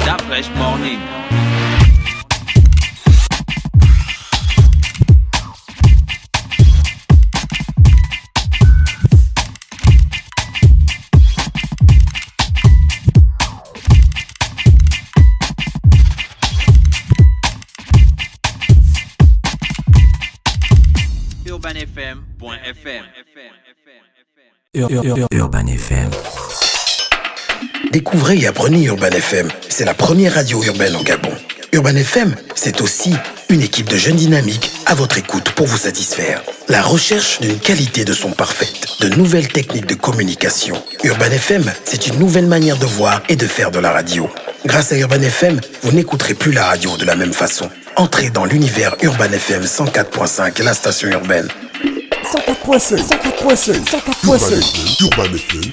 Da Fresh Morning. UrbanFM.fm. Urban FM. Découvrez et apprenez Urban FM. C'est la première radio urbaine au Gabon. Urban FM, c'est aussi une équipe de jeunes dynamiques à votre écoute pour vous satisfaire. La recherche d'une qualité de son parfaite, de nouvelles techniques de communication. Urban FM, c'est une nouvelle manière de voir et de faire de la radio. Grâce à Urban FM, vous n'écouterez plus la radio de la même façon. Entrez dans l'univers Urban FM 104.5, la station urbaine. 104.5, 104.5, 104.5. Urban FM.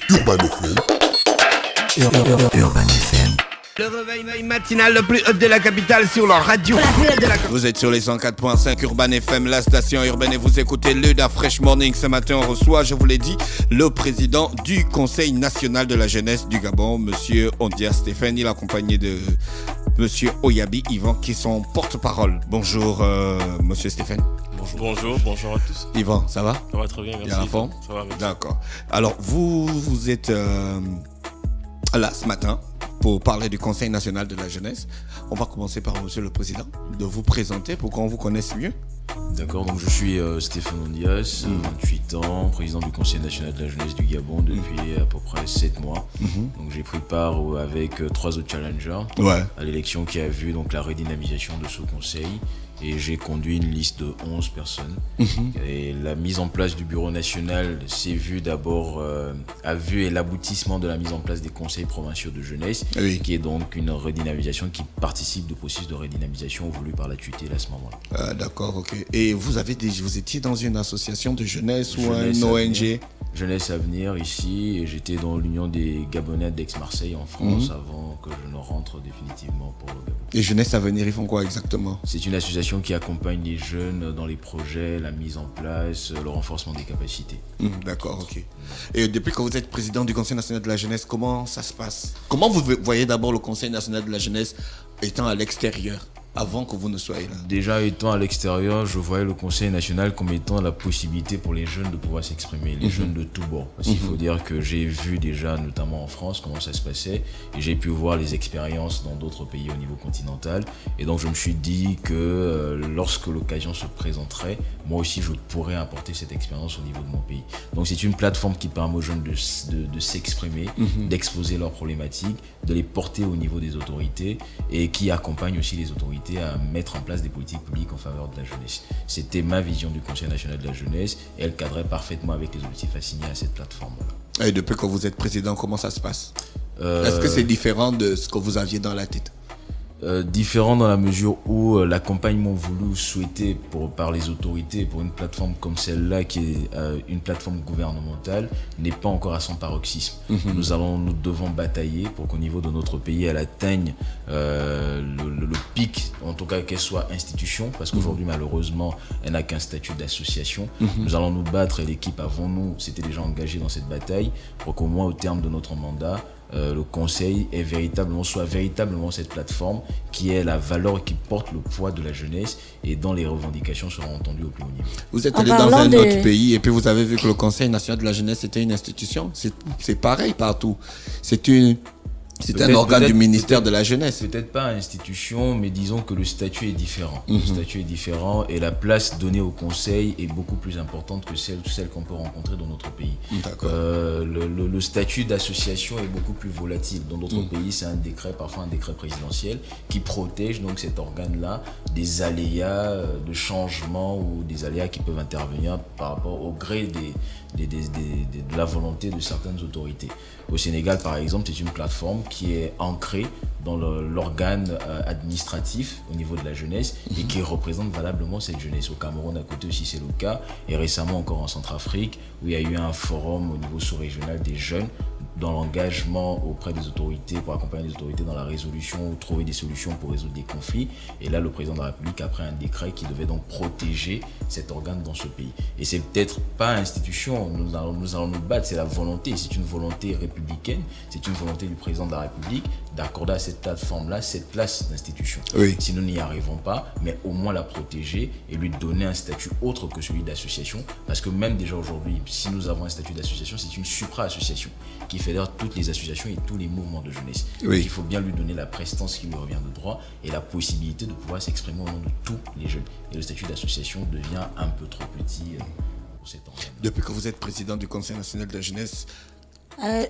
Urban FM. Le réveil matinal le plus hot de la capitale sur leur radio. Vous êtes sur les 104.5 Urban FM, la station urbaine, et vous écoutez le Da Fresh Morning. Ce matin, on reçoit, je vous l'ai dit, le président du Conseil national de la jeunesse du Gabon, monsieur Ondia Stéphane. Il est accompagné de monsieur Oyabi Yvan, qui est son porte-parole. Bonjour, monsieur Stéphane. Bonjour à tous. Yvan, ça va? Ça va très bien, merci. Bien à fond? Ça va, merci. D'accord. Alors, vous êtes là ce matin pour parler du Conseil national de la jeunesse. On va commencer par monsieur le président, de vous présenter pour qu'on vous connaisse mieux. D'accord, donc je suis Stéphane Ondias, 28 ans, président du Conseil national de la jeunesse du Gabon depuis à peu près 7 mois. Donc j'ai pris part avec 3 autres challengers à l'élection qui a vu donc la redynamisation de ce conseil. Et j'ai conduit une liste de 11 personnes. Et la mise en place du bureau national s'est vue d'abord, a vu l'aboutissement de la mise en place des conseils provinciaux de jeunesse, qui est donc une redynamisation qui participe du processus de redynamisation voulu par la tutelle à ce moment-là. D'accord, ok. Et vous étiez dans une association de jeunesse ou un ONG? Jeunesse Avenir ici, et j'étais dans l'Union des Gabonais d'Aix-Marseille en France avant que je ne rentre définitivement pour le Gabon. Et Jeunesse Avenir, ils font quoi exactement? C'est une association qui accompagne les jeunes dans les projets, la mise en place, le renforcement des capacités. D'accord, ok. Et depuis que vous êtes président du Conseil national de la jeunesse, comment ça se passe? Comment vous voyez d'abord le Conseil national de la jeunesse étant à l'extérieur, avant que vous ne soyez là? Déjà étant à l'extérieur, je voyais le Conseil national comme étant la possibilité pour les jeunes de pouvoir s'exprimer, les jeunes de tous bords. Parce qu'il faut dire que j'ai vu déjà, notamment en France, comment ça se passait, et j'ai pu voir les expériences dans d'autres pays au niveau continental. Et donc je me suis dit que lorsque l'occasion se présenterait, moi aussi je pourrais apporter cette expérience au niveau de mon pays. Donc c'est une plateforme qui permet aux jeunes de s'exprimer, d'exposer leurs problématiques, de les porter au niveau des autorités, et qui accompagne aussi les autorités à mettre en place des politiques publiques en faveur de la jeunesse. C'était ma vision du Conseil national de la jeunesse, et elle cadrait parfaitement avec les objectifs assignés à cette plateforme-là. Et depuis que vous êtes président, comment ça se passe? Est-ce que c'est différent de ce que vous aviez dans la tête? Différent dans la mesure où l'accompagnement voulu, souhaité par les autorités pour une plateforme comme celle-là, qui est une plateforme gouvernementale, n'est pas encore à son paroxysme. Nous devons batailler pour qu'au niveau de notre pays, elle atteigne le pic, en tout cas qu'elle soit institution, parce qu'aujourd'hui malheureusement, elle n'a qu'un statut d'association. Nous allons nous battre, et l'équipe avant nous s'était déjà engagée dans cette bataille, pour qu'au moins au terme de notre mandat, le conseil soit véritablement cette plateforme qui est la valeur et qui porte le poids de la jeunesse, et dont les revendications seront entendues au plus haut niveau. Vous êtes allé dans un autre pays et puis vous avez vu que le Conseil national de la jeunesse était une institution. C'est pareil partout. C'est un organe du ministère de la jeunesse. Peut-être pas institution, mais disons que le statut est différent. Le statut est différent, et la place donnée au conseil est beaucoup plus importante que celle qu'on peut rencontrer dans notre pays. Le statut d'association est beaucoup plus volatile. Dans d'autres pays, c'est parfois un décret présidentiel qui protège donc cet organe-là des aléas de changement, ou des aléas qui peuvent intervenir par rapport au gré de la volonté de certaines autorités. Au Sénégal, par exemple, c'est une plateforme qui est ancrée dans l'organe administratif au niveau de la jeunesse, et qui représente valablement cette jeunesse. Au Cameroun, à côté aussi, c'est le cas. Et récemment, encore en Centrafrique, où il y a eu un forum au niveau sous-régional des jeunes dans l'engagement auprès des autorités, pour accompagner les autorités dans la résolution ou trouver des solutions pour résoudre des conflits. Et là, le président de la République a pris un décret qui devait donc protéger cet organe dans ce pays. Et c'est peut-être pas l'institution, nous allons nous battre, c'est la volonté. C'est une volonté républicaine, c'est une volonté du président de la République d'accorder à cette plateforme-là cette place d'institution. Oui. Si nous n'y arrivons pas, mais au moins la protéger et lui donner un statut autre que celui d'association. Parce que même déjà aujourd'hui, si nous avons un statut d'association, c'est une supra-association qui fédère toutes les associations et tous les mouvements de jeunesse. Oui. Donc, il faut bien lui donner la prestance qui lui revient de droit et la possibilité de pouvoir s'exprimer au nom de tous les jeunes. Et le statut d'association devient un peu trop petit pour cet organe. Depuis que vous êtes président du Conseil national de la jeunesse,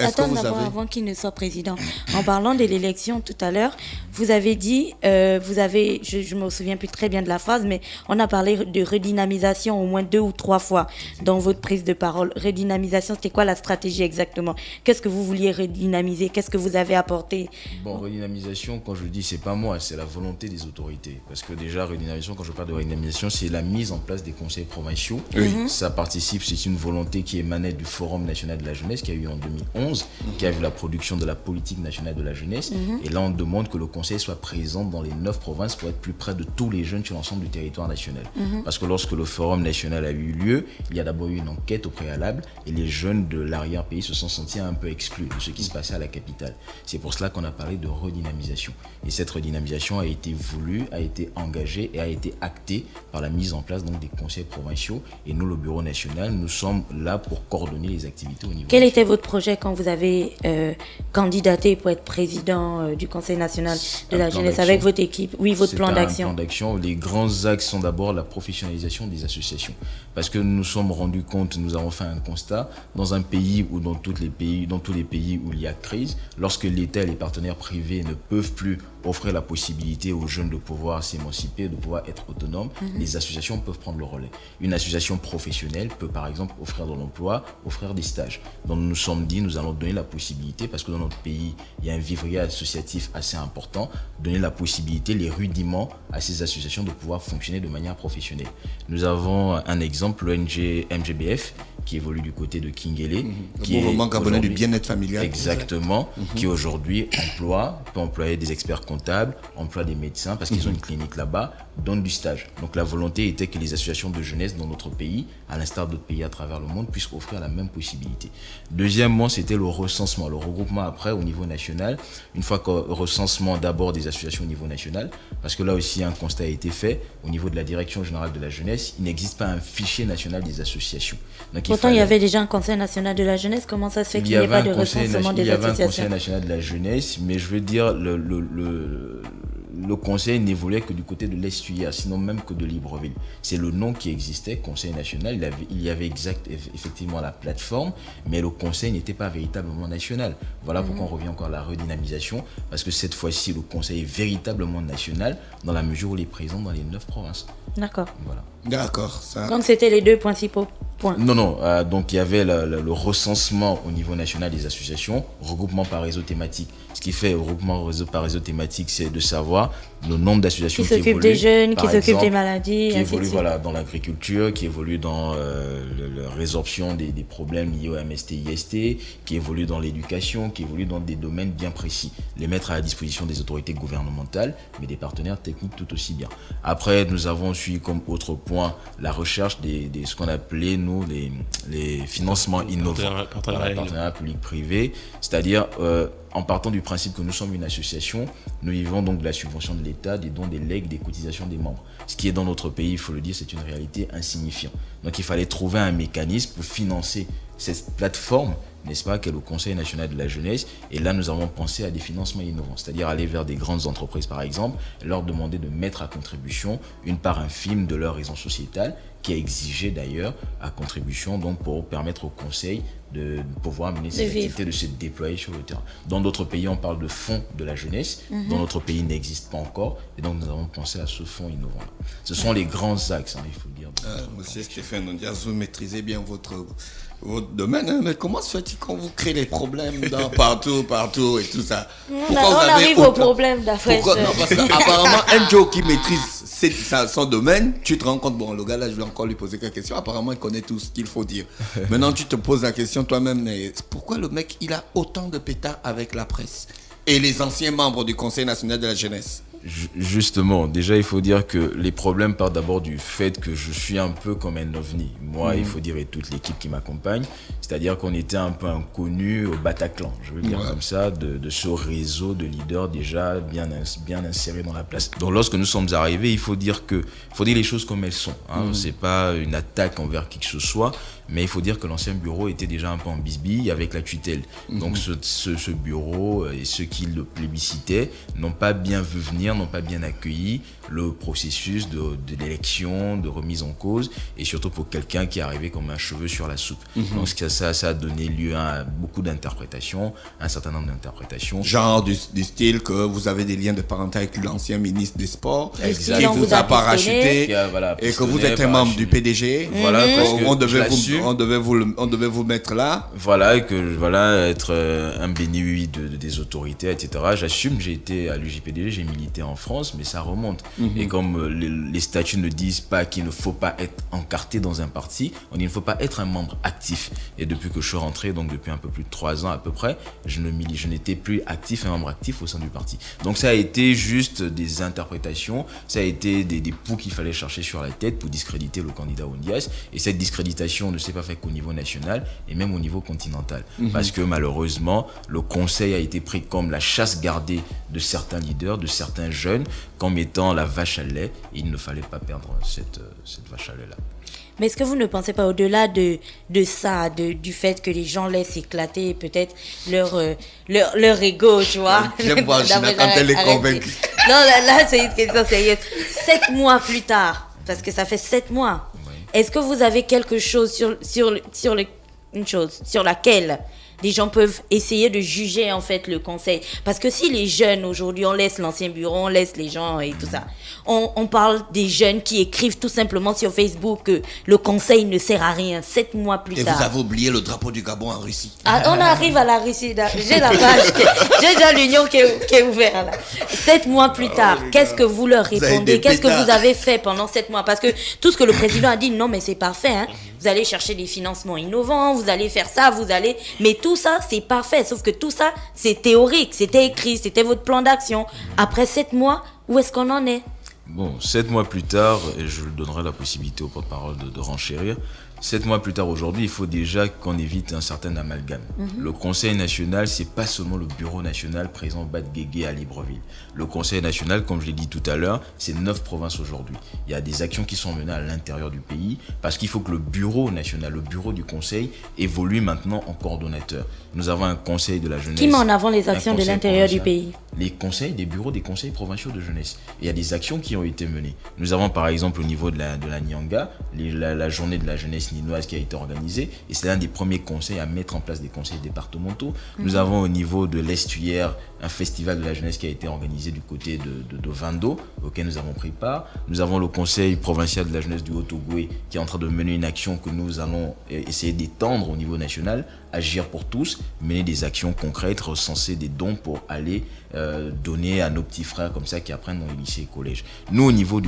Attends d'abord, avant qu'il ne soit président. En parlant de l'élection tout à l'heure, vous avez dit, je me souviens plus très bien de la phrase, mais on a parlé de redynamisation au moins 2 ou 3 fois dans votre prise de parole. Redynamisation, c'était quoi la stratégie exactement? Qu'est-ce que vous vouliez redynamiser? Qu'est-ce que vous avez apporté? Bon, redynamisation, quand je dis, c'est pas moi, c'est la volonté des autorités. Parce que déjà, redynamisation, quand je parle de redynamisation, c'est la mise en place des conseils provinciaux. Oui. Ça participe, c'est une volonté qui émanait du Forum national de la jeunesse qui a eu en 2011, qui a vu la production de la politique nationale de la jeunesse. Et là, on demande que le conseil soit présent dans les 9 provinces pour être plus près de tous les jeunes sur l'ensemble du territoire national. Parce que lorsque le forum national a eu lieu, il y a d'abord eu une enquête au préalable et les jeunes de l'arrière-pays se sont sentis un peu exclus de ce qui se passait à la capitale. C'est pour cela qu'on a parlé de redynamisation. Et cette redynamisation a été voulue, a été engagée et a été actée par la mise en place donc, des conseils provinciaux. Et nous, le bureau national, nous sommes là pour coordonner les activités au niveau Quel national. était votre projet quand vous avez candidaté pour être président du Conseil national de la jeunesse avec votre équipe? Oui, votre plan d'action. Un plan d'action. Les grands axes sont d'abord la professionnalisation des associations. Parce que nous nous sommes rendus compte, nous avons fait un constat, dans un pays ou dans tous les pays où il y a crise, lorsque l'État et les partenaires privés ne peuvent plus offrir la possibilité aux jeunes de pouvoir s'émanciper, de pouvoir être autonomes, les associations peuvent prendre le relais. Une association professionnelle peut par exemple offrir de l'emploi, offrir des stages. Donc nous nous sommes dit, nous allons donner la possibilité, parce que dans notre pays, il y a un vivrier associatif assez important, donner la possibilité, les rudiments à ces associations de pouvoir fonctionner de manière professionnelle. Nous avons un exemple, l'ONG MGBF, qui évolue du côté de Kingele. Le mouvement gabonais du bien-être familial. Exactement, qui aujourd'hui peut employer des experts comptables, emploie des médecins, parce qu'ils ont une clinique là-bas, donnent du stage. Donc la volonté était que les associations de jeunesse dans notre pays, à l'instar d'autres pays à travers le monde, puissent offrir la même possibilité. Deuxièmement, c'était le recensement, le regroupement après au niveau national. Une fois que recensement d'abord des associations au niveau national, parce que là aussi un constat a été fait au niveau de la Direction générale de la jeunesse, il n'existe pas un fichier national des associations. Donc, pourtant, il y avait déjà un Conseil national de la jeunesse. Comment ça se fait qu'il n'y ait pas de recensement des associations? Il y avait un Conseil national de la jeunesse, mais je veux dire, le conseil n'évoluait que du côté de l'Estuaire, sinon même que de Libreville. C'est le nom qui existait, Conseil national. Il y avait effectivement la plateforme, mais le conseil n'était pas véritablement national. Voilà pourquoi on revient encore à la redynamisation, parce que cette fois-ci, le conseil est véritablement national, dans la mesure où il est présent dans les 9 provinces. D'accord. Voilà. D'accord. Ça... Donc c'était les 2 principaux points. Non. Donc il y avait le recensement au niveau national des associations, regroupement par réseau thématique. Ce qui fait regroupement par réseau thématique, c'est de savoir le nombre d'associations qui s'occupent des jeunes, qui s'occupent des maladies, qui évoluent dans l'agriculture, qui évoluent dans la résorption des problèmes liés au MST-IST, qui évoluent dans l'éducation, qui évoluent dans des domaines bien précis. Les mettre à la disposition des autorités gouvernementales, mais des partenaires techniques tout aussi bien. Après, nous avons suivi comme autre point la recherche des ce qu'on appelait, nous, les financements innovants. Partenariat public-privé, c'est-à-dire... en partant du principe que nous sommes une association, nous vivons donc de la subvention de l'État, des dons, des legs, des cotisations des membres. Ce qui est dans notre pays, il faut le dire, c'est une réalité insignifiante. Donc il fallait trouver un mécanisme pour financer cette plateforme, n'est-ce pas, qu'est le Conseil national de la jeunesse. Et là, nous avons pensé à des financements innovants, c'est-à-dire aller vers des grandes entreprises, par exemple, et leur demander de mettre à contribution une part infime de leur raison sociétale, qui est exigée d'ailleurs à contribution, donc pour permettre au Conseil de pouvoir mener ses activités, de se déployer sur le terrain. Dans d'autres pays, on parle de fonds de la jeunesse. Dans notre pays, il n'existe pas encore. Et donc, nous avons pensé à ce fonds innovant-là. Ce sont les grands axes, il faut le dire. Monsieur Stéphane Ondias, vous maîtrisez bien votre domaine, mais comment se fait-il qu'on vous crée les problèmes partout et tout ça? On arrive aux problèmes d'après. Non, parce qu'apparemment, un Joe qui maîtrise c'est son domaine, tu te rends compte, bon, le gars là, je vais encore lui poser quelques questions. Apparemment, il connaît tout ce qu'il faut dire. Maintenant, tu te poses la question toi-même, mais pourquoi le mec, il a autant de pétards avec la presse et les anciens membres du Conseil national de la jeunesse? Justement, déjà il faut dire que les problèmes partent d'abord du fait que je suis un peu comme un ovni. Moi, il faut dire, et toute l'équipe qui m'accompagne, c'est-à-dire qu'on était un peu inconnus au Bataclan, je veux dire comme ça, de ce réseau de leaders déjà bien insérés dans la place. Donc lorsque nous sommes arrivés, il faut dire les choses comme elles sont. C'est pas une attaque envers qui que ce soit, mais il faut dire que l'ancien bureau était déjà un peu en bisbille avec la tutelle. Donc ce bureau et ceux qui le plébiscitaient n'ont pas bien vu venir, n'ont pas bien accueilli le processus de l'élection, de remise en cause, et surtout pour quelqu'un qui est arrivé comme un cheveu sur la soupe. Donc ça a donné lieu à beaucoup d'interprétations, un certain nombre d'interprétations. Genre du style que vous avez des liens de parenté avec l'ancien ministre des Sports, Exact. qui vous a parachuté, et que vous êtes un membre du PDG. Voilà, parce que on devait vous mettre là. Voilà, et que être un béni des autorités, etc. J'assume, j'ai été à l'UJPDG, j'ai milité en France, mais ça remonte. Et comme les statuts ne disent pas qu'il ne faut pas être encarté dans un parti, on dit qu'il ne faut pas être un membre actif. Et depuis que je suis rentré, donc depuis un peu plus de 3 ans à peu près, je n'étais plus actif, un membre actif au sein du parti. Donc ça a été juste des interprétations, ça a été des poux qu'il fallait chercher sur la tête pour discréditer le candidat Ondias. Et cette discréditation ne s'est pas faite qu'au niveau national et même au niveau continental. Parce que malheureusement, le conseil a été pris comme la chasse gardée de certains leaders, de certains jeunes, comme étant la vache à lait. Et il ne fallait pas perdre cette vache à lait-là. Mais est-ce que vous ne pensez pas, au-delà de ça, du fait que les gens laissent éclater peut-être leur ego, tu vois? J'aime voir Gina quand elle est convaincue. Non, là c'est une question sérieuse. 7 mois plus tard, parce que ça fait 7 mois, est-ce que vous avez quelque chose une chose sur laquelle les gens peuvent essayer de juger en fait le conseil? Parce que si les jeunes aujourd'hui, on laisse l'ancien bureau, on laisse les gens et tout ça, on parle des jeunes qui écrivent tout simplement sur Facebook que le conseil ne sert à rien 7 mois plus tard. Et vous avez oublié le drapeau du Gabon en Russie. Ah, on arrive à la Russie, j'ai la page, j'ai déjà l'union qui est ouverte là. 7 mois plus tard, qu'est-ce que vous leur répondez? Qu'est-ce que vous avez fait pendant 7 mois? Parce que tout ce que le président a dit, non mais c'est parfait, hein. Vous allez chercher des financements innovants, vous allez faire ça, mais tout ça, c'est parfait. Sauf que tout ça, c'est théorique, c'était écrit, c'était votre plan d'action. Après 7 mois, où est-ce qu'on en est? Bon, 7 mois plus tard, et je donnerai la possibilité au porte-parole de renchérir, 7 mois plus tard aujourd'hui, il faut déjà qu'on évite un certain amalgame. Le Conseil national, c'est pas seulement le bureau national présent au Bas-de-Guégué à Libreville. Le Conseil national, comme je l'ai dit tout à l'heure, c'est 9 provinces aujourd'hui. Il y a des actions qui sont menées à l'intérieur du pays parce qu'il faut que le bureau national, le bureau du Conseil, évolue maintenant en coordonnateur. Nous avons un Conseil de la jeunesse. Qui met en avant les actions de l'intérieur du pays? Les conseils, des bureaux des conseils provinciaux de jeunesse. Et il y a des actions qui ont été menées. Nous avons par exemple au niveau de la Nyanga, la journée de la jeunesse ninoise qui a été organisée, et c'est l'un des premiers conseils à mettre en place des conseils départementaux. Nous avons au niveau de l'Estuaire un festival de la jeunesse qui a été organisé du côté de Vando, auquel nous avons pris part. Nous avons le conseil provincial de la jeunesse du Haut-Ogooué qui est en train de mener une action que nous allons essayer d'étendre au niveau national, agir pour tous, mener des actions concrètes, recenser des dons pour aller donner à nos petits frères comme ça qui apprennent dans les lycées et collèges. Nous, au niveau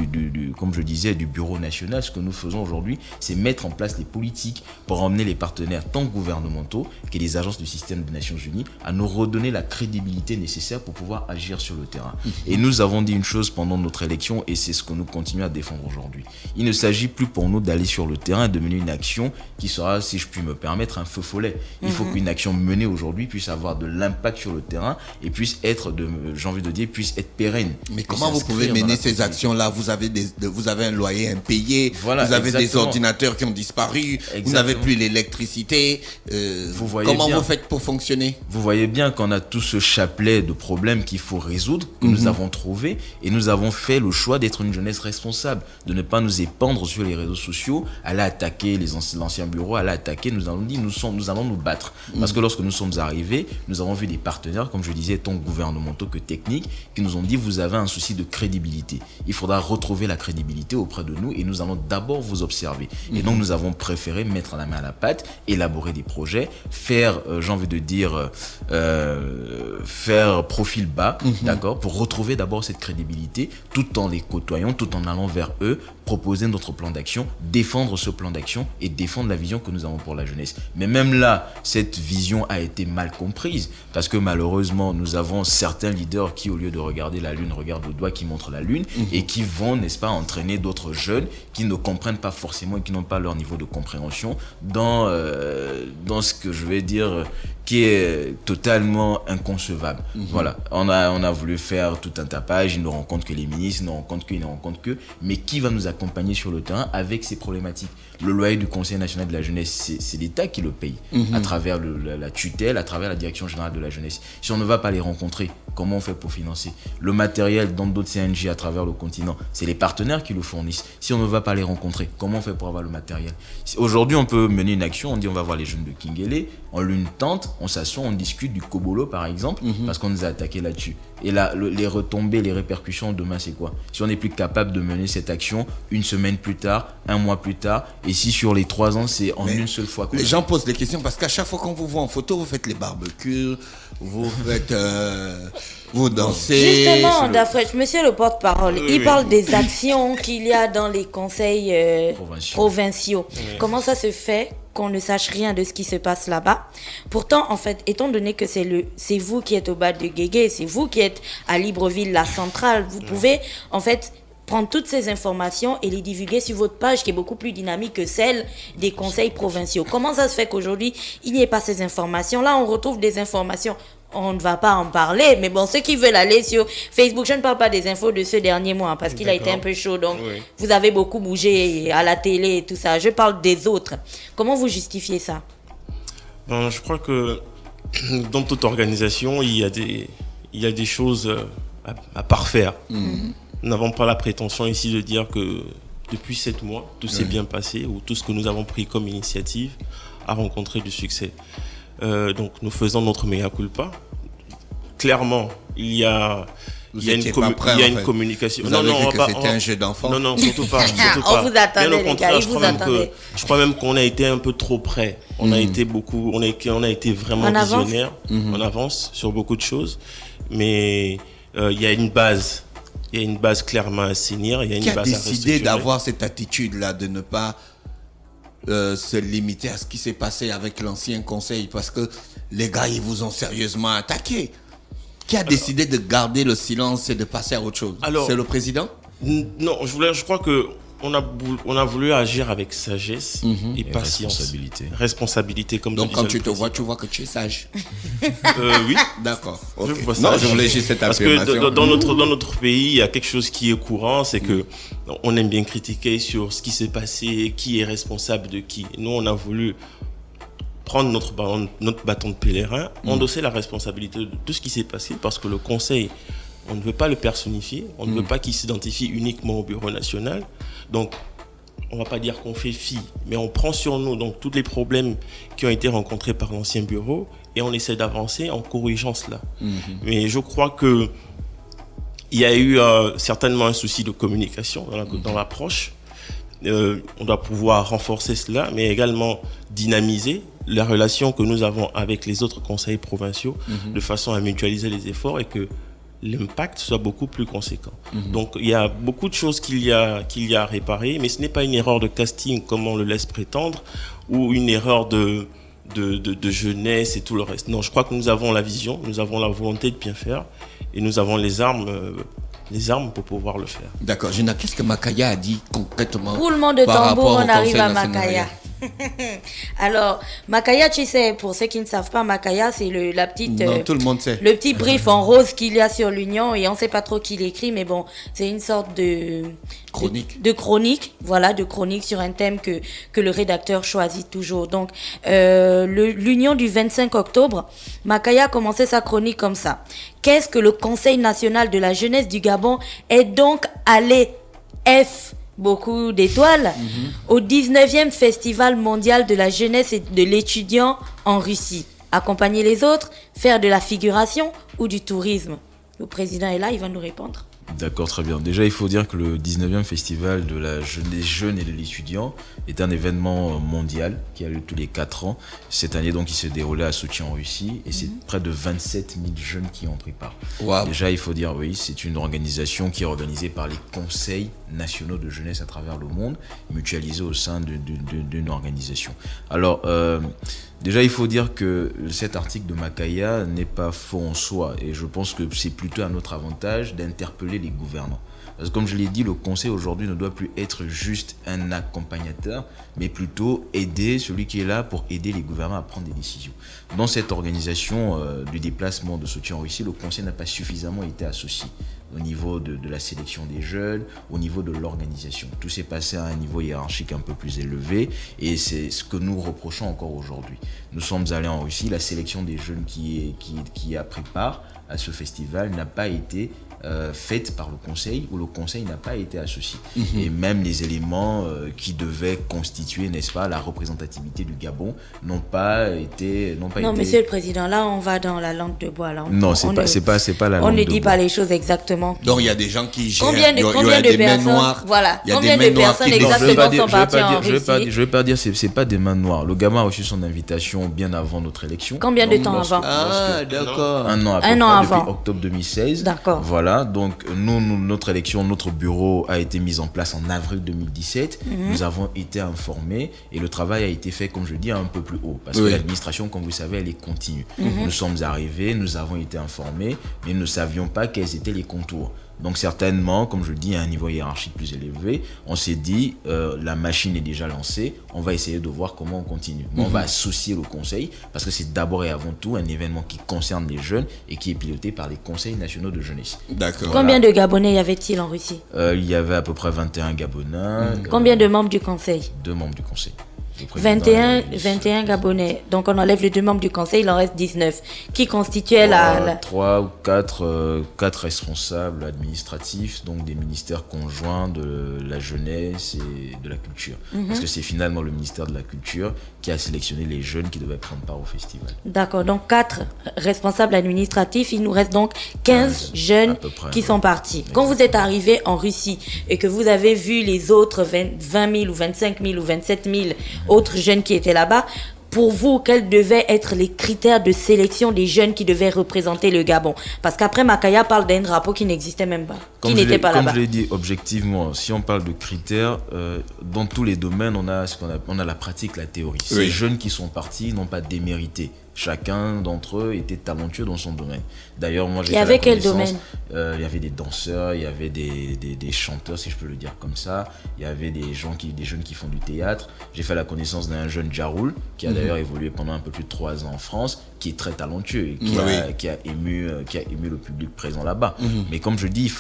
comme je disais, du bureau national, ce que nous faisons aujourd'hui, c'est mettre en place les politiques pour emmener les partenaires tant gouvernementaux que les agences du système des Nations Unies à nous redonner la crédibilité nécessaire pour pouvoir agir sur le terrain. Et nous avons dit une chose pendant notre élection et c'est ce que nous continuons à défendre aujourd'hui. Il ne s'agit plus pour nous d'aller sur le terrain et de mener une action qui sera, si je puis me permettre, un feu follet. Il faut qu'une action menée aujourd'hui puisse avoir de l'impact sur le terrain et puisse être, j'ai envie de dire, puisse être pérenne. Mais comment vous pouvez mener ces actions-là? Vous avez un loyer impayé, voilà, vous avez des ordinateurs qui ont disparu, vous n'avez plus l'électricité. Comment vous faites pour fonctionner? Vous voyez bien qu'on a tout ce chapelet de problèmes qu'il faut résoudre, que nous avons trouvé, et nous avons fait le choix d'être une jeunesse responsable, de ne pas nous épandre sur les réseaux sociaux, aller attaquer l'ancien bureau, aller attaquer, nous allons dire, nous allons nous battre. Parce que lorsque nous sommes arrivés, nous avons vu des partenaires, comme je disais, tant gouvernementaux que techniques, qui nous ont dit vous avez un souci de crédibilité. Il faudra retrouver la crédibilité auprès de nous et nous allons d'abord vous observer. Et donc nous avons préféré mettre la main à la pâte, élaborer des projets, faire, j'ai envie de dire, faire profil bas, d'accord, pour retrouver d'abord cette crédibilité, tout en les côtoyant, tout en allant vers eux, proposer notre plan d'action, défendre ce plan d'action et défendre la vision que nous avons pour la jeunesse. Mais même là, cette vision a été mal comprise parce que malheureusement, nous avons certains leaders qui, au lieu de regarder la lune, regardent au doigt qui montre la lune et qui vont, n'est-ce pas, entraîner d'autres jeunes qui ne comprennent pas forcément et qui n'ont pas leur niveau de compréhension dans ce que je vais dire qui est totalement inconcevable. Voilà, on a voulu faire tout un tapage, ils ne rencontrent que les ministres, ils ne rencontrent que, mais qui va nous accompagner sur le terrain avec ces problématiques? Le loyer du Conseil national de la jeunesse, c'est l'État qui le paye, à travers la tutelle, à travers la direction générale de la jeunesse. Si on ne va pas les rencontrer, comment on fait pour financer? Le matériel dans d'autres CNJ à travers le continent, c'est les partenaires qui le fournissent. Si on ne va pas les rencontrer, comment on fait pour avoir le matériel? Aujourd'hui, on peut mener une action, on dit on va voir les jeunes de Kingele, on loue une tente, on s'assoit, on discute du Kobolo par exemple, parce qu'on nous a attaqué là-dessus. Et là, les retombées, les répercussions demain, c'est quoi? Si on n'est plus capable de mener cette action une semaine plus tard, un mois plus tard, et si sur les 3 ans, c'est en une seule fois. Les gens posent des questions parce qu'à chaque fois qu'on vous voit en photo, vous faites les barbecues, vous faites... vous dansez... Justement, Dafresh, monsieur le porte-parole, il parle des actions qu'il y a dans les conseils provinciaux. Comment ça se fait qu'on ne sache rien de ce qui se passe là-bas? Pourtant, en fait, étant donné que c'est vous qui êtes au bas de Guégué, c'est vous qui êtes à Libreville, la centrale, vous pouvez, en fait, prendre toutes ces informations et les divulguer sur votre page qui est beaucoup plus dynamique que celle des conseils provinciaux. Comment ça se fait qu'aujourd'hui, il n'y ait pas ces informations? Là, on retrouve des informations. On ne va pas en parler, mais bon, ceux qui veulent aller sur Facebook, je ne parle pas des infos de ce dernier mois, parce qu'il a été un peu chaud, donc vous avez beaucoup bougé à la télé et tout ça. Je parle des autres. Comment vous justifiez ça? Bon, je crois que dans toute organisation, il y a des choses à parfaire. Nous n'avons pas la prétention ici de dire que depuis 7 mois, tout s'est bien passé, ou tout ce que nous avons pris comme initiative a rencontré du succès. Donc nous faisons notre mea culpa. Clairement, il y a une communication. Vous avez vu que c'était un jeu d'enfant? Non, surtout pas. On vous attendait, les gars, je crois même qu'on a été un peu trop près. On a été vraiment visionnaire, en avance sur beaucoup de choses. Mais il y a une base. Il y a une base clairement à assainir. Il y a une base à restructurer. Qui a décidé d'avoir cette attitude-là, de ne pas se limiter à ce qui s'est passé avec l'ancien conseil? Parce que les gars, ils vous ont sérieusement attaqué. Qui a décidé de garder le silence et de passer à autre chose? C'est le président? Non, je crois que on a voulu agir avec sagesse et patience. Responsabilité, comme donc quand tu te vois, tu vois que tu es sage. Oui. D'accord. Okay. Je voulais juste cette affirmation. Parce que dans notre pays, il y a quelque chose qui est courant, c'est que on aime bien critiquer sur ce qui s'est passé, qui est responsable de qui. Nous, on a voulu prendre notre bâton de pèlerin, endosser la responsabilité de tout ce qui s'est passé, parce que le conseil, on ne veut pas le personnifier, on ne veut pas qu'il s'identifie uniquement au bureau national. Donc, on ne va pas dire qu'on fait fi, mais on prend sur nous donc tous les problèmes qui ont été rencontrés par l'ancien bureau et on essaie d'avancer en corrigeant cela. Mais je crois que il y a eu certainement un souci de communication dans l'approche. On doit pouvoir renforcer cela, mais également dynamiser la relation que nous avons avec les autres conseils provinciaux de façon à mutualiser les efforts et que l'impact soit beaucoup plus conséquent. Donc il y a beaucoup de choses qu'il y a à réparer, mais ce n'est pas une erreur de casting comme on le laisse prétendre, ou une erreur de jeunesse et tout le reste. Non, je crois que nous avons la vision, nous avons la volonté de bien faire, et nous avons les armes pour pouvoir le faire. D'accord. Gina, qu'est-ce que Makaya a dit concrètement? Roulement de tambour, on arrive à Makaya. Alors, Makaya, tu sais, pour ceux qui ne savent pas, Makaya, c'est la petite... Non, tout le monde sait. Le petit brief en rose qu'il y a sur l'Union, et on ne sait pas trop qui l'écrit, mais bon, c'est une sorte de... Chronique. De chronique, voilà, de chronique sur un thème que le rédacteur choisit toujours. Donc, l'Union du 25 octobre, Makaya commençait sa chronique comme ça. Qu'est-ce que le Conseil national de la jeunesse du Gabon est donc allé beaucoup d'étoiles, au 19e Festival mondial de la jeunesse et de l'étudiant en Russie. Accompagner les autres, faire de la figuration ou du tourisme. Le président est là, il va nous répondre. D'accord, très bien. Déjà, il faut dire que le 19e festival des jeunes et de l'étudiant est un événement mondial qui a lieu tous les 4 ans. Cette année, donc, il s'est déroulé à Sotchi en Russie et c'est près de 27 000 jeunes qui ont pris part. Wow. Déjà, il faut dire, oui, c'est une organisation qui est organisée par les conseils nationaux de jeunesse à travers le monde, mutualisée au sein d'une organisation. Alors, déjà, il faut dire que cet article de Makaya n'est pas faux en soi et je pense que c'est plutôt à notre avantage d'interpeller les gouvernants. Parce que comme je l'ai dit, le conseil aujourd'hui ne doit plus être juste un accompagnateur, mais plutôt aider celui qui est là pour aider les gouvernants à prendre des décisions. Dans cette organisation du déplacement de Sotchi en Russie, le conseil n'a pas suffisamment été associé au niveau de la sélection des jeunes, au niveau de l'organisation. Tout s'est passé à un niveau hiérarchique un peu plus élevé et c'est ce que nous reprochons encore aujourd'hui. Nous sommes allés en Russie, la sélection des jeunes qui a pris part à ce festival n'a pas été faite par le conseil, où le conseil n'a pas été associé. Et même les éléments qui devaient constituer, n'est-ce pas, la représentativité du Gabon n'ont pas été... Non, monsieur le président, là on va dans la langue de bois. Là. Non, c'est pas la langue de bois. On ne dit pas les choses exactement. Donc il y a des gens qui gèrent. Combien de personnes, voilà, combien de personnes exactement sont parties en Russie? Je vais pas dire, c'est pas des mains noires. Le Gabon a reçu son invitation bien avant notre élection. Combien de temps avant? D'accord. Un an avant. Depuis octobre 2016. D'accord. Voilà, donc notre élection, notre bureau a été mis en place en avril 2017. Nous avons été informés et le travail a été fait, comme je dis, un peu plus haut. Parce que l'administration, comme vous savez, elle est continue. Nous sommes arrivés, nous avons été informés, mais nous ne savions pas quels étaient les contours. Donc certainement, comme je dis, à un niveau hiérarchique plus élevé, on s'est dit, la machine est déjà lancée, on va essayer de voir comment on continue. On va associer le conseil, parce que c'est d'abord et avant tout un événement qui concerne les jeunes et qui est piloté par les conseils nationaux de jeunesse. D'accord. Combien de Gabonais y avait-il en Russie? Il y avait à peu près 21 Gabonais. Combien de membres du conseil? 2 membres du conseil. 21 Gabonais. Donc on enlève les 2 membres du conseil, il en reste 19. Qui constituait 3 ou 4 responsables administratifs, donc des ministères conjoints de la jeunesse et de la culture. Parce que c'est finalement le ministère de la Culture qui a sélectionné les jeunes qui devaient prendre part au festival. D'accord, donc 4 responsables administratifs, il nous reste donc 15 jeunes qui sont partis. Exactement. Quand vous êtes arrivé en Russie et que vous avez vu les autres 20 000 ou 25 000 ou 27 000 autres jeunes qui étaient là-bas, pour vous, quels devaient être les critères de sélection des jeunes qui devaient représenter le Gabon? Parce qu'après, Makaya parle d'un drapeau qui n'existait même pas, qui n'était pas là-bas. Comme je l'ai dit, objectivement, si on parle de critères, dans tous les domaines, on a la pratique, la théorie. Ces jeunes qui sont partis n'ont pas démérité. Chacun d'entre eux était talentueux dans son domaine. D'ailleurs, moi, j'ai fait la connaissance. Il y avait quel domaine? Il y avait des danseurs, il y avait des chanteurs, si je peux le dire comme ça. Il y avait des jeunes qui font du théâtre. J'ai fait la connaissance d'un jeune Jaroul, qui a d'ailleurs évolué pendant un peu plus de 3 ans en France, qui est très talentueux et qui a ému le public présent là-bas. Mais comme je dis,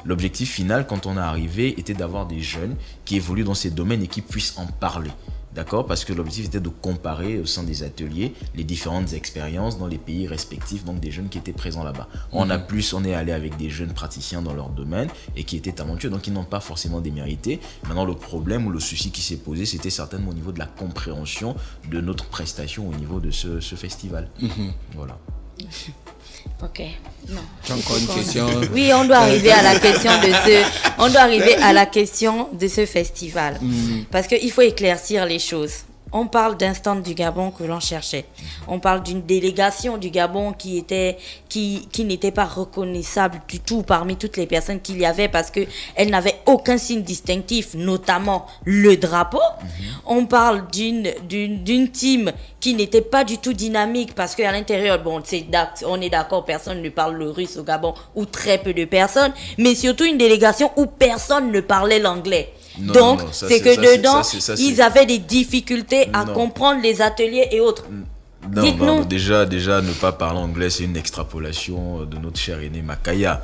l'objectif final, quand on est arrivé, était d'avoir des jeunes qui évoluent dans ces domaines et qui puissent en parler. D'accord, parce que l'objectif était de comparer au sein des ateliers les différentes expériences dans les pays respectifs, donc des jeunes qui étaient présents là-bas. On est allé avec des jeunes praticiens dans leur domaine et qui étaient talentueux, donc ils n'ont pas forcément démérité. Maintenant, le problème ou le souci qui s'est posé, c'était certainement au niveau de la compréhension de notre prestation au niveau de ce festival. Voilà. Ok. Non. J'ai encore une question. Oui, on doit arriver à la question de ce festival. Parce qu'il faut éclaircir les choses. On parle d'un stand du Gabon que l'on cherchait. On parle d'une délégation du Gabon qui n'était pas reconnaissable du tout parmi toutes les personnes qu'il y avait parce qu'elle n'avait aucun signe distinctif, notamment le drapeau. On parle d'une team qui n'était pas du tout dynamique parce qu'à l'intérieur, on est d'accord, personne ne parle le russe au Gabon ou très peu de personnes, mais surtout une délégation où personne ne parlait l'anglais. Donc, ils avaient des difficultés à comprendre les ateliers et autres. Non, déjà, ne pas parler anglais, c'est une extrapolation de notre cher aîné Makaya.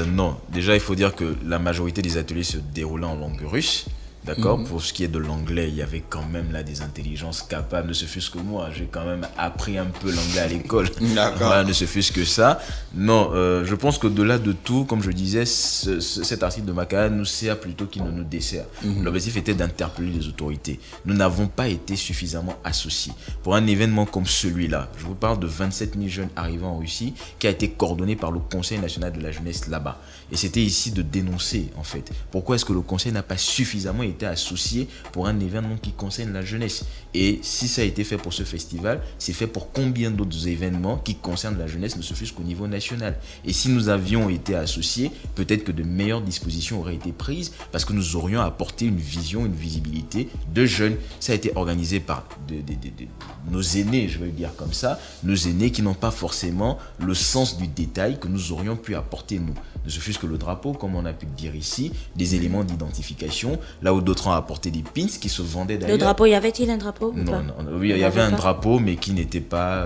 Non, déjà, il faut dire que la majorité des ateliers se déroulaient en langue russe. D'accord. Pour ce qui est de l'anglais, il y avait quand même là des intelligences capables, ne se fût-ce que moi. J'ai quand même appris un peu l'anglais à l'école. D'accord. Voilà, ne se fût-ce que ça. Non, je pense qu'au-delà de tout, comme je disais, cet article de Makaya nous sert plutôt qu'il ne nous dessert. L'objectif était d'interpeller les autorités. Nous n'avons pas été suffisamment associés. Pour un événement comme celui-là, je vous parle de 27 000 jeunes arrivant en Russie, qui a été coordonné par le Conseil national de la jeunesse là-bas. Et c'était ici de dénoncer, en fait, pourquoi est-ce que le Conseil n'a pas suffisamment été associé pour un événement qui concerne la jeunesse. Et si ça a été fait pour ce festival, c'est fait pour combien d'autres événements qui concernent la jeunesse, ne se fût-ce qu'au niveau national. Et si nous avions été associés, peut-être que de meilleures dispositions auraient été prises parce que nous aurions apporté une vision, une visibilité de jeunes. Ça a été organisé par nos aînés, je vais le dire comme ça, nos aînés qui n'ont pas forcément le sens du détail que nous aurions pu apporter nous. Ne se fût-ce que le drapeau, comme on a pu le dire ici, des éléments d'identification, là où d'autres ont apporté des pins qui se vendaient d'ailleurs. Le drapeau, y avait-il un drapeau ou Non, pas? non, oui, il y avait un drapeau, mais qui n'était pas,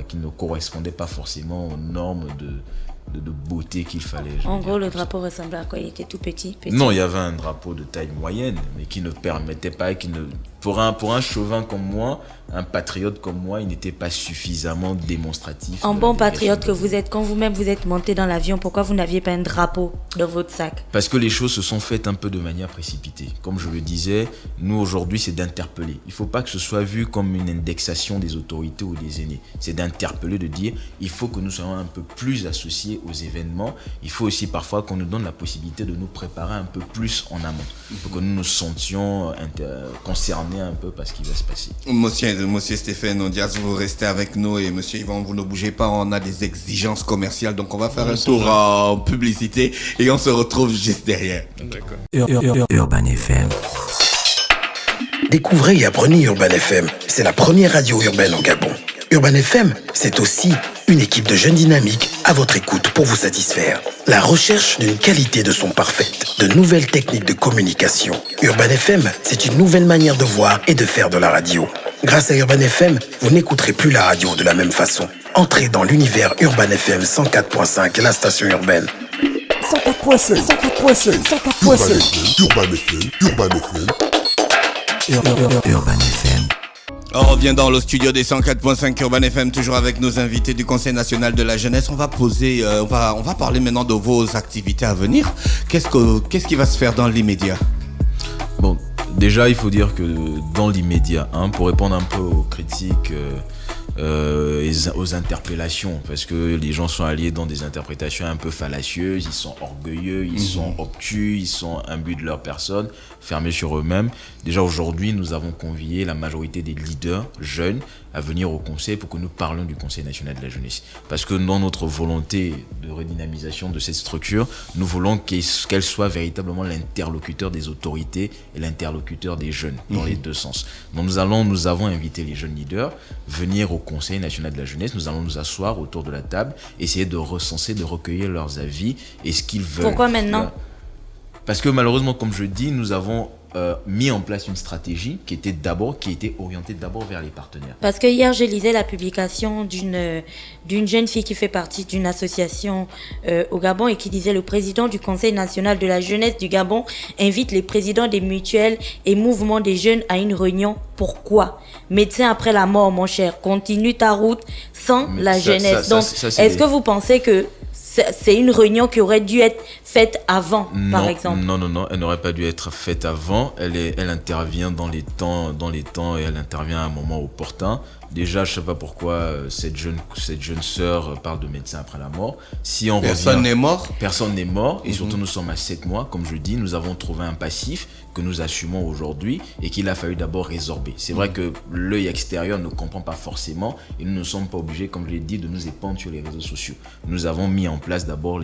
qui ne correspondait pas forcément aux normes de beauté qu'il fallait. En gros, le drapeau ressemblait à quoi? Il était tout petit. Non, il y avait un drapeau de taille moyenne, mais qui ne permettait pas, pour un chauvin comme moi, un patriote comme moi, il n'était pas suffisamment démonstratif. En bon patriote que vous êtes, quand vous-même vous êtes monté dans l'avion, pourquoi vous n'aviez pas un drapeau dans votre sac? Parce que les choses se sont faites un peu de manière précipitée. Comme je le disais, nous aujourd'hui, c'est d'interpeller. Il ne faut pas que ce soit vu comme une indexation des autorités ou des aînés. C'est d'interpeller, de dire, il faut que nous soyons un peu plus associés aux événements. Il faut aussi parfois qu'on nous donne la possibilité de nous préparer un peu plus en amont, pour que nous nous sentions concernés un peu par ce qui va se passer. Monsieur Stéphane Ondias, vous restez avec nous et monsieur Yvan, vous ne bougez pas, on a des exigences commerciales, donc on va faire un tour en publicité et on se retrouve juste derrière. D'accord. Urban FM. Découvrez et apprenez Urban FM. C'est la première radio urbaine au Gabon. Urban FM, c'est aussi une équipe de jeunes dynamiques à votre écoute pour vous satisfaire. La recherche d'une qualité de son parfaite, de nouvelles techniques de communication. Urban FM, c'est une nouvelle manière de voir et de faire de la radio. Grâce à Urban FM, vous n'écouterez plus la radio de la même façon. Entrez dans l'univers Urban FM 104.5, la station urbaine. 104.5, 104.5, 104.5. Urban FM, Urban FM. Urban FM. On revient dans le studio des 104.5 Urban FM, toujours avec nos invités du Conseil national de la jeunesse. On va parler maintenant de vos activités à venir. Qu'est-ce qui va se faire dans l'immédiat? Bon, déjà, il faut dire que dans l'immédiat, pour répondre un peu aux critiques, aux interpellations, parce que les gens sont allés dans des interprétations un peu fallacieuses, ils sont orgueilleux, ils sont obtus, ils sont imbus de leur personne, fermés sur eux-mêmes. Déjà aujourd'hui, nous avons convié la majorité des leaders jeunes à venir au conseil pour que nous parlions du Conseil national de la jeunesse. Parce que dans notre volonté de redynamisation de cette structure, nous voulons qu'elle soit véritablement l'interlocuteur des autorités et l'interlocuteur des jeunes, dans les deux sens. Donc nous avons invité les jeunes leaders venir au Conseil national de la jeunesse. Nous allons nous asseoir autour de la table, essayer de recenser, de recueillir leurs avis et ce qu'ils veulent. Pourquoi maintenant? Parce que malheureusement, comme je dis, nous avons mis en place une stratégie qui était orientée d'abord vers les partenaires. Parce que hier, je lisais la publication d'une jeune fille qui fait partie d'une association au Gabon et qui disait: le président du Conseil national de la jeunesse du Gabon invite les présidents des mutuelles et mouvements des jeunes à une réunion. Pourquoi? Médecin après la mort, mon cher, continue ta route sans la jeunesse. Donc, est-ce que vous pensez que c'est une réunion qui aurait dû être faite avant, par exemple? Non, elle n'aurait pas dû être faite avant. Elle intervient dans les temps et elle intervient à un moment opportun. Déjà, je ne sais pas pourquoi cette jeune sœur parle de médecin après la mort. Personne n'est mort. Personne n'est mort. Et surtout, nous sommes à 7 mois. Comme je dis, nous avons trouvé un passif que nous assumons aujourd'hui et qu'il a fallu d'abord résorber. C'est vrai que l'œil extérieur ne comprend pas forcément et nous ne sommes pas obligés, comme je l'ai dit, de nous épandre sur les réseaux sociaux. Nous avons mis en place d'abord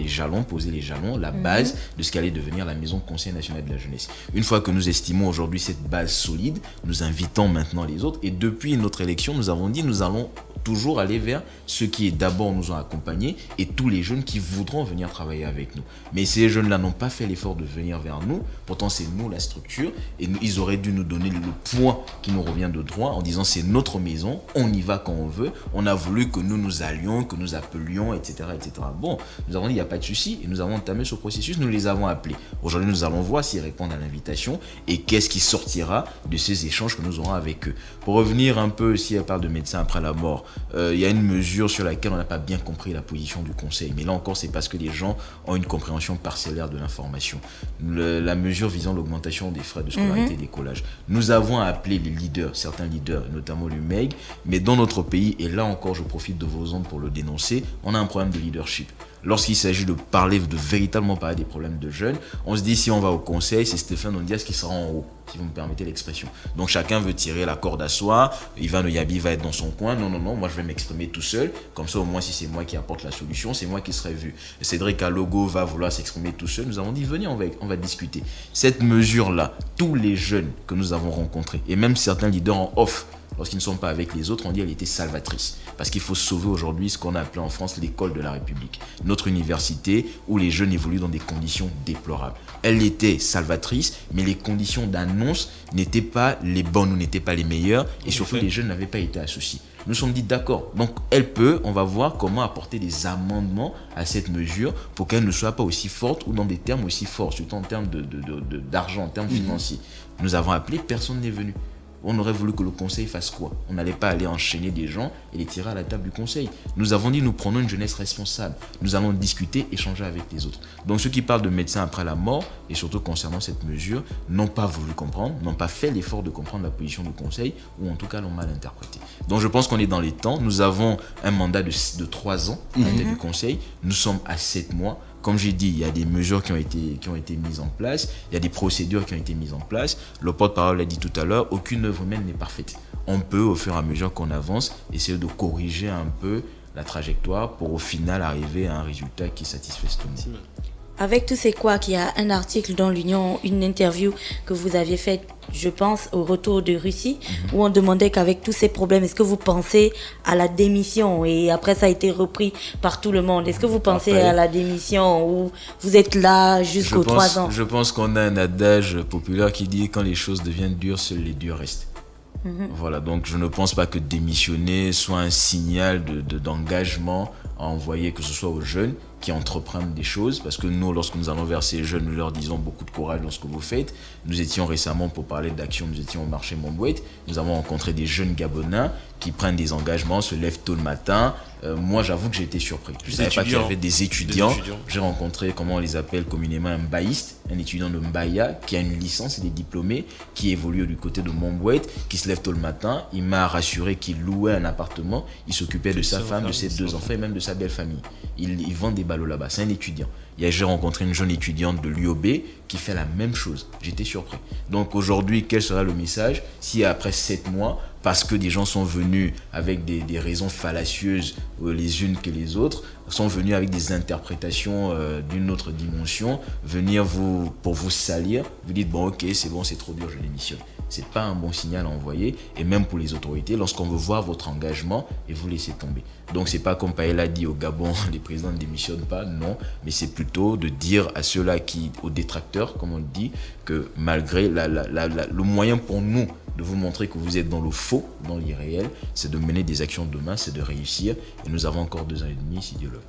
posé les jalons, la base de ce qu'allait devenir la maison Conseil national de la jeunesse. Une fois que nous estimons aujourd'hui cette base solide, nous invitons maintenant les autres et depuis notre élection, nous avons dit nous allons toujours aller vers ceux qui d'abord nous ont accompagnés et tous les jeunes qui voudront venir travailler avec nous. Mais ces jeunes-là n'ont pas fait l'effort de venir vers nous, pourtant c'est nous la structure et ils auraient dû nous donner le point qui nous revient de droit en disant c'est notre maison, on y va quand on veut, on a voulu que nous allions, que nous appelions, etc. etc. Bon, nous avons dit il n'y a pas de souci et nous avons entamé ce processus, nous les avons appelés. Aujourd'hui nous allons voir s'ils répondent à l'invitation et qu'est-ce qui sortira de ces échanges que nous aurons avec eux. Pour revenir un peu, si elle parle de médecins après la mort, il y a une mesure sur laquelle on n'a pas bien compris la position du conseil. Mais là encore, c'est parce que les gens ont une compréhension parcellaire de l'information. La mesure visant l'augmentation des frais de scolarité et d'écolage. Nous avons appelé les leaders, certains leaders, notamment l'UMEG, mais dans notre pays, et là encore, je profite de vos ondes pour le dénoncer, on a un problème de leadership. Lorsqu'il s'agit de véritablement parler des problèmes de jeunes, on se dit si on va au conseil, c'est Stéphane Ondias qui sera en haut, si vous me permettez l'expression. Donc chacun veut tirer la corde à soi, Ivan Oyabi va être dans son coin, non, moi je vais m'exprimer tout seul, comme ça au moins si c'est moi qui apporte la solution, c'est moi qui serai vu. Cédric Alogo va vouloir s'exprimer tout seul, nous avons dit venez, on va discuter. Cette mesure-là, tous les jeunes que nous avons rencontrés, et même certains leaders en off, lorsqu'ils ne sont pas avec les autres, on dit qu'elle était salvatrice. Parce qu'il faut sauver aujourd'hui ce qu'on a appelé en France l'école de la République. Notre université où les jeunes évoluent dans des conditions déplorables. Elle était salvatrice, mais les conditions d'annonce n'étaient pas les bonnes ou n'étaient pas les meilleures. Et surtout, les jeunes n'avaient pas été associés. Nous sommes dit d'accord. Donc, on va voir comment apporter des amendements à cette mesure pour qu'elle ne soit pas aussi forte ou dans des termes aussi forts, surtout en termes d'argent, en termes financiers. Nous avons appelé, personne n'est venu. On aurait voulu que le conseil fasse quoi? On n'allait pas aller enchaîner des gens et les tirer à la table du conseil. Nous avons dit, nous prenons une jeunesse responsable. Nous allons discuter, échanger avec les autres. Donc ceux qui parlent de médecins après la mort, et surtout concernant cette mesure, n'ont pas voulu comprendre, n'ont pas fait l'effort de comprendre la position du conseil, ou en tout cas l'ont mal interprété. Donc je pense qu'on est dans les temps. Nous avons un mandat de 3 ans à la tête du conseil. Nous sommes à 7 mois. Comme j'ai dit, il y a des mesures qui ont été mises en place, il y a des procédures qui ont été mises en place. Le porte-parole l'a dit tout à l'heure, aucune œuvre humaine n'est parfaite. On peut, au fur et à mesure qu'on avance, essayer de corriger un peu la trajectoire pour au final arriver à un résultat qui satisfait tout le monde. Avec tous ces couacs, il y a un article dans l'Union, une interview que vous aviez faite, je pense, au retour de Russie, où on demandait qu'avec tous ces problèmes, est-ce que vous pensez à la démission? Et après, ça a été repris par tout le monde. Est-ce que vous pensez à la démission ou vous êtes là jusqu'aux 3 ans? Je pense qu'on a un adage populaire qui dit quand les choses deviennent dures, seuls les durs restent. Voilà, donc je ne pense pas que démissionner soit un signal d'engagement à envoyer, que ce soit aux jeunes qui entreprennent des choses, parce que nous, lorsque nous allons vers ces jeunes, nous leur disons beaucoup de courage dans ce que vous faites. Nous étions récemment, pour parler d'action, nous étions au marché Montbouet, nous avons rencontré des jeunes Gabonais qui prennent des engagements, se lèvent tôt le matin. Moi, j'avoue que j'ai été surpris. Je ne savais pas qu'il y avait des étudiants. J'ai rencontré, comment on les appelle communément, un baïste, un étudiant de Mbaya, qui a une licence et des diplômés, qui évolue du côté de Montbouet, qui se lève tôt le matin. Il m'a rassuré qu'il louait un appartement, il s'occupait de sa femme, de ses 2 enfants et même de sa belle famille. Il vend des ballots là-bas, c'est un étudiant. J'ai rencontré une jeune étudiante de l'UOB qui fait la même chose. J'étais surpris. Donc aujourd'hui, quel sera le message si après 7 mois, parce que des gens sont venus avec des raisons fallacieuses les unes que les autres, sont venus avec des interprétations d'une autre dimension, venir pour vous salir, vous dites bon ok c'est bon, c'est trop dur, je démissionne. C'est pas un bon signal à envoyer, et même pour les autorités, lorsqu'on veut voir votre engagement et vous laisser tomber. Donc c'est pas comme Paella dit au Gabon, les présidents ne démissionnent pas, non, mais c'est plutôt de dire à ceux-là aux détracteurs, comme on dit, que malgré le moyen pour nous de vous montrer que vous êtes dans le faux, dans l'irréel, c'est de mener des actions demain, c'est de réussir, et nous avons encore 2 ans et demi, si Dieu le veut.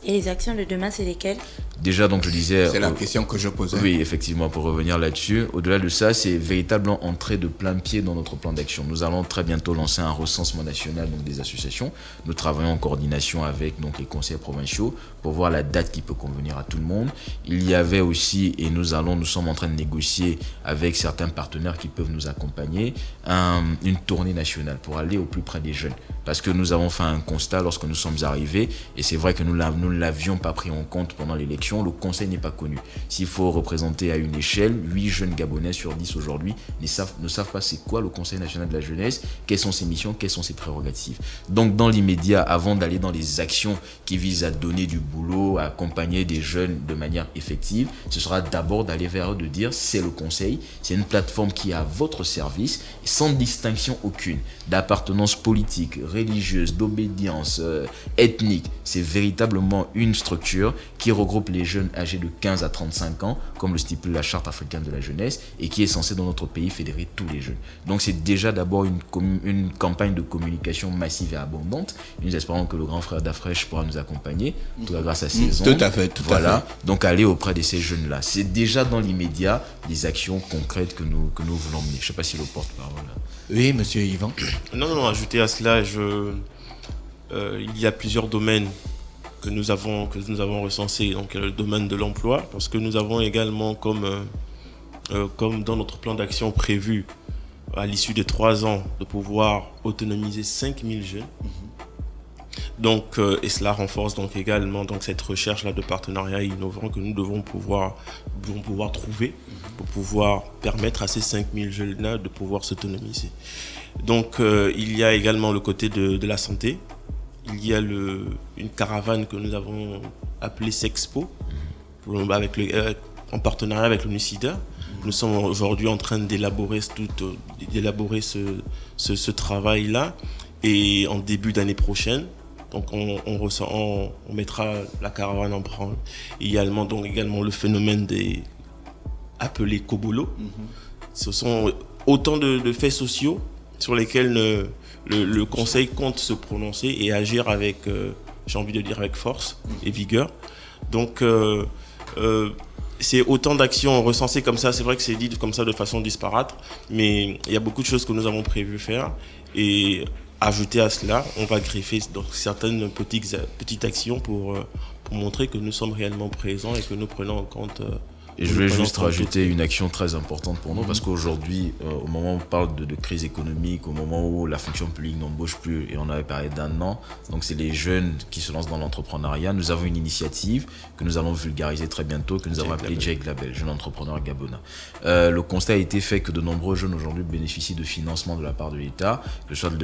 Et les actions de demain, c'est lesquelles? Déjà, donc je disais... C'est la question que je posais. Oui, effectivement, pour revenir là-dessus. Au-delà de ça, c'est véritablement entrer de plein pied dans notre plan d'action. Nous allons très bientôt lancer un recensement national donc, des associations. Nous travaillons en coordination avec donc, les conseils provinciaux pour voir la date qui peut convenir à tout le monde. Il y avait aussi, et nous sommes en train de négocier avec certains partenaires qui peuvent nous accompagner, une tournée nationale pour aller au plus près des jeunes. Parce que nous avons fait un constat lorsque nous sommes arrivés, et c'est vrai que nous ne l'avions pas pris en compte pendant l'élection, le conseil n'est pas connu. S'il faut représenter à une échelle, 8 jeunes Gabonais sur 10 aujourd'hui ne savent pas c'est quoi le Conseil national de la jeunesse, quelles sont ses missions, quelles sont ses prérogatives. Donc dans l'immédiat, avant d'aller dans les actions qui visent à donner du boulot, à accompagner des jeunes de manière effective, ce sera d'abord d'aller vers eux, de dire c'est le conseil, c'est une plateforme qui est à votre service, sans distinction aucune, d'appartenance politique, religieuse, d'obédience, ethnique. C'est véritablement une structure qui regroupe les jeunes âgés de 15 à 35 ans, comme le stipule la Charte africaine de la jeunesse, et qui est censée dans notre pays fédérer tous les jeunes. Donc c'est déjà d'abord une campagne de communication massive et abondante. Nous espérons que le grand frère d'Afresh pourra nous accompagner, tout grâce à ces ondes. Tout à fait. Donc aller auprès de ces jeunes-là. C'est déjà dans l'immédiat des actions concrètes que nous voulons mener. Je ne sais pas si le porte-parole... Oui, monsieur Yvan. Non, ajouter à cela, il y a plusieurs domaines que nous avons recensés. Donc le domaine de l'emploi, parce que nous avons également comme dans notre plan d'action prévu à l'issue des 3 ans de pouvoir autonomiser 5000 jeunes. Donc, et cela renforce donc également cette recherche-là de partenariats innovants que nous devons pouvoir trouver pour pouvoir permettre à ces 5000 jeunes-là de pouvoir s'autonomiser. Donc, il y a également le côté de la santé. Il y a une caravane que nous avons appelée Sexpo, en partenariat avec l'UNICIDA. Nous sommes aujourd'hui en train d'élaborer ce travail-là, et en début d'année prochaine, donc on mettra la caravane en branle. Il y a également le phénomène appelé Kobolo. Ce sont autant de faits sociaux sur lesquels le conseil compte se prononcer et agir avec, j'ai envie de dire, avec force et vigueur. Donc c'est autant d'actions recensées comme ça. C'est vrai que c'est dit comme ça de façon disparate, mais il y a beaucoup de choses que nous avons prévu faire, et ajouter à cela, on va greffer donc certaines petites actions pour montrer que nous sommes réellement présents et que nous prenons en compte. Et je vais juste rajouter une action très importante pour nous, parce qu'aujourd'hui, au moment où on parle de crise économique, au moment où la fonction publique n'embauche plus, et on avait parlé d'1 an, donc c'est les jeunes qui se lancent dans l'entrepreneuriat. Nous avons une initiative que nous allons vulgariser très bientôt, que nous avons appelée Jake Label, jeune entrepreneur gabonais. Le constat a été fait que de nombreux jeunes aujourd'hui bénéficient de financement de la part de l'État, que ce soit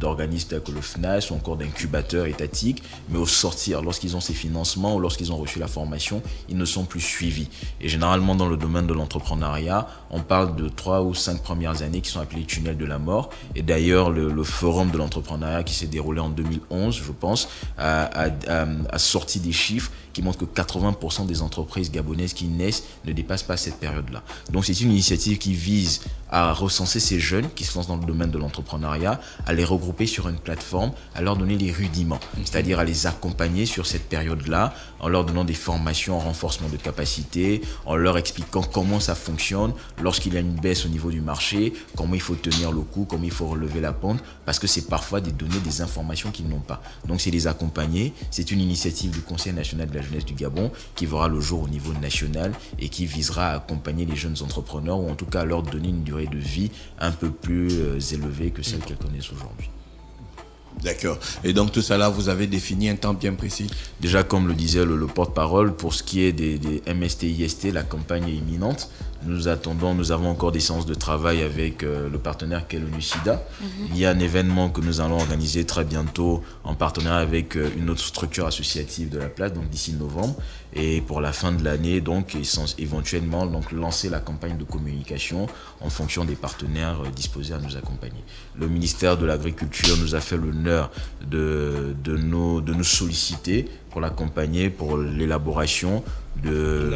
d'organismes tels que le FNAS ou encore d'incubateurs étatiques, mais au sortir, lorsqu'ils ont ces financements ou lorsqu'ils ont reçu la formation, ils ne sont plus suivis. Et généralement, dans le domaine de l'entrepreneuriat, on parle de 3 ou 5 premières années qui sont appelées tunnels de la mort. Et d'ailleurs, le forum de l'entrepreneuriat qui s'est déroulé en 2011, je pense, a sorti des chiffres qui montrent que 80% des entreprises gabonaises qui naissent ne dépassent pas cette période-là. Donc c'est une initiative qui vise à recenser ces jeunes qui se lancent dans le domaine de l'entrepreneuriat, à les regrouper sur une plateforme, à leur donner les rudiments, c'est-à-dire à les accompagner sur cette période-là, en leur donnant des formations en renforcement de capacité, en leur expliquant comment ça fonctionne lorsqu'il y a une baisse au niveau du marché, comment il faut tenir le coup, comment il faut relever la pente, parce que c'est parfois des données, des informations qu'ils n'ont pas. Donc c'est les accompagner. C'est une initiative du Conseil national de la jeunesse du Gabon qui verra le jour au niveau national et qui visera à accompagner les jeunes entrepreneurs, ou en tout cas à leur donner une durée de vie un peu plus élevée que celle qu'elles connaissent aujourd'hui. D'accord. Et donc tout ça là, vous avez défini un temps bien précis? Déjà, comme le disait le porte-parole, pour ce qui est des MST-IST, la campagne est imminente. Nous avons encore des séances de travail avec le partenaire qu'est l'UNICIDA. Il y a un événement que nous allons organiser très bientôt en partenariat avec une autre structure associative de la place, donc d'ici novembre. Et pour la fin de l'année, donc, éventuellement lancer la campagne de communication en fonction des partenaires disposés à nous accompagner. Le ministère de l'Agriculture nous a fait l'honneur de nous solliciter pour l'accompagner pour l'élaboration de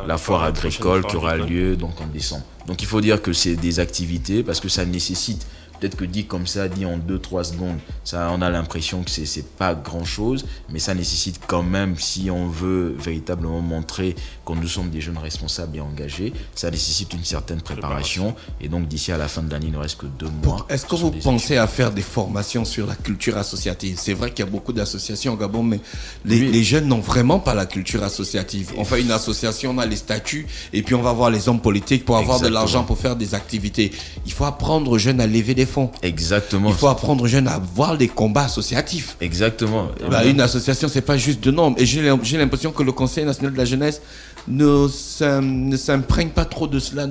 la foire agricole qui aura lieu donc en décembre. Donc il faut dire que c'est des activités, parce que ça nécessite, peut-être que dit comme ça, dit en 2-3 secondes, ça, on a l'impression que c'est pas grand-chose, mais ça nécessite quand même, si on veut véritablement montrer que nous sommes des jeunes responsables et engagés, ça nécessite une certaine préparation. Et donc d'ici à la fin de l'année, il ne reste que 2 mois. Est-ce que vous pensez à faire des formations sur la culture associative? C'est vrai qu'il y a beaucoup d'associations au Gabon, mais les jeunes n'ont vraiment pas la culture associative. On fait une association, on a les statuts, et puis on va voir les hommes politiques pour avoir de l'argent pour faire des activités. Il faut apprendre aux jeunes à lever des des fonds. Exactement. Il faut apprendre aux jeunes à voir les combats associatifs. Exactement. Une association, c'est pas juste de nom. Et j'ai l'impression que le Conseil national de la jeunesse ne s'imprègne pas trop de cela,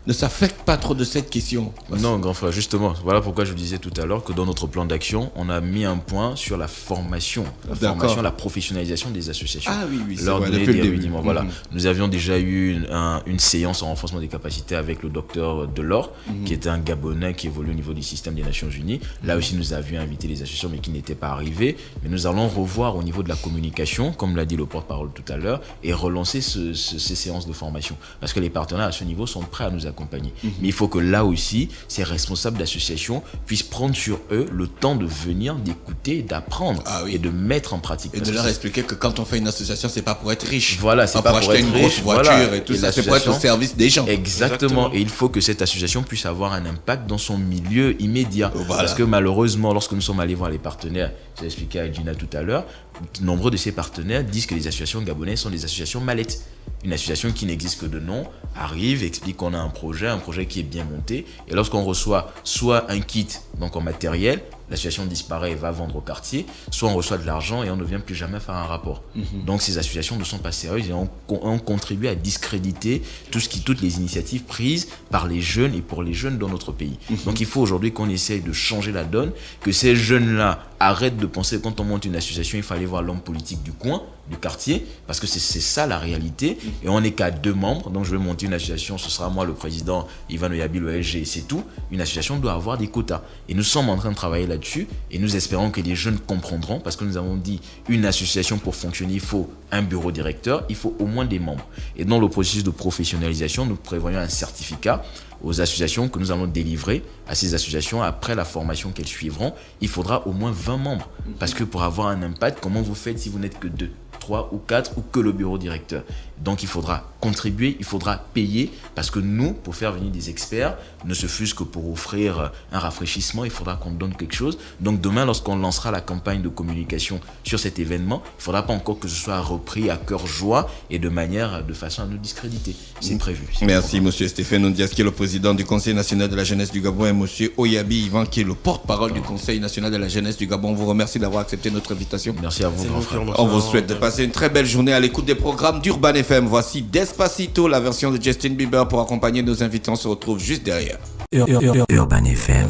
ne s'affecte pas trop de cette question. Non, grand frère, justement, voilà pourquoi je vous disais tout à l'heure que dans notre plan d'action, on a mis un point sur la formation, la professionnalisation des associations. Ah oui, c'est leur vrai, donner depuis des le début. rudiments. Voilà. Nous avions déjà eu une séance en renforcement des capacités avec le docteur Delors, qui était un Gabonais qui évolue au niveau du système des Nations Unies. Là aussi, nous avions invité les associations, mais qui n'étaient pas arrivés. Mais nous allons revoir au niveau de la communication, comme l'a dit le porte-parole tout à l'heure, et relancer ces séances de formation. Parce que les partenaires à ce niveau sont prêts à nous accompagner. Mais il faut que là aussi, ces responsables d'associations puissent prendre sur eux le temps de venir, d'écouter, d'apprendre et de mettre en pratique. Et de leur expliquer que quand on fait une association, c'est pas pour être riche. Voilà, c'est pas pour acheter être une riche, grosse voiture et tout ça, c'est pour être au service des gens. Exactement. Et il faut que cette association puisse avoir un impact dans son milieu immédiat. Parce que malheureusement, lorsque nous sommes allés voir les partenaires, j'ai expliqué à Gina tout à l'heure, nombreux de ces partenaires disent que les associations gabonaises sont des associations mallettes. Une association qui n'existe que de nom arrive, explique qu'on a un projet qui est bien monté. Et lorsqu'on reçoit soit un kit, donc en matériel, l'association disparaît et va vendre au quartier, soit on reçoit de l'argent et on ne vient plus jamais faire un rapport. Donc ces associations ne sont pas sérieuses et ont contribué à discréditer toutes les initiatives prises par les jeunes et pour les jeunes dans notre pays. Donc il faut aujourd'hui qu'on essaye de changer la donne, que ces jeunes-là arrêtent de penser que quand on monte une association, il faut aller voir l'homme politique du coin, du quartier, parce que c'est ça la réalité. Et on n'est qu'à 2 membres, donc je vais monter une association, ce sera moi le président, Ivan Oyabil, OSG, c'est tout. Une association doit avoir des quotas. Et nous sommes en train de travailler là-dessus, et nous espérons que les jeunes comprendront, parce que nous avons dit, une association pour fonctionner, il faut un bureau directeur, il faut au moins des membres. Et dans le processus de professionnalisation, nous prévoyons un certificat aux associations que nous allons délivrer à ces associations après la formation qu'elles suivront. Il faudra au moins 20 membres. Parce que pour avoir un impact, comment vous faites si vous n'êtes que 2, 3 ou 4 ou que le bureau directeur? Donc il faudra contribuer, il faudra payer, parce que nous, pour faire venir des experts, ne se fût-ce que pour offrir un rafraîchissement, il faudra qu'on donne quelque chose. Donc demain, lorsqu'on lancera la campagne de communication sur cet événement, il ne faudra pas encore que ce soit repris à cœur joie et de façon à nous discréditer. C'est prévu. Merci, monsieur Stéphane Ondias, qui est le président du Conseil national de la jeunesse du Gabon, et monsieur Oyabi Ivan, qui est le porte-parole du Conseil national de la jeunesse du Gabon. On vous remercie d'avoir accepté notre invitation. Merci à vous, grand frère. On vous souhaite de passer une très belle journée à l'écoute des programmes d'Urban FM. Voici Despacito, la version de Justin Bieber pour accompagner nos invités. On se retrouve juste derrière. Urban FM.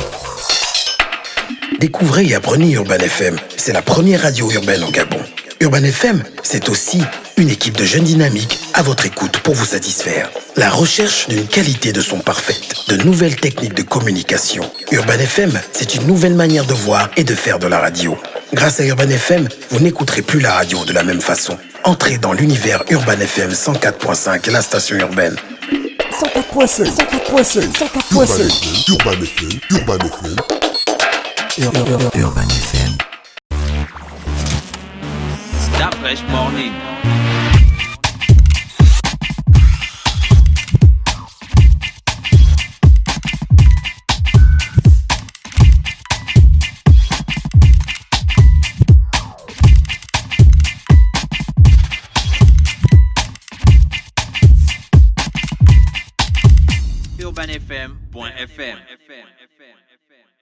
Découvrez et apprenez Urban FM. C'est la première radio urbaine au Gabon. Urban FM, c'est aussi une équipe de jeunes dynamiques à votre écoute pour vous satisfaire. La recherche d'une qualité de son parfaite, de nouvelles techniques de communication. Urban FM, c'est une nouvelle manière de voir et de faire de la radio. Grâce à Urban FM, vous n'écouterez plus la radio de la même façon. Entrez dans l'univers Urban FM 104.5, la station urbaine. 104.5, 104.5, 104.5. Urban FM, Urban FM. Urban FM. Stop Fresh Morning. UrbanFM.fm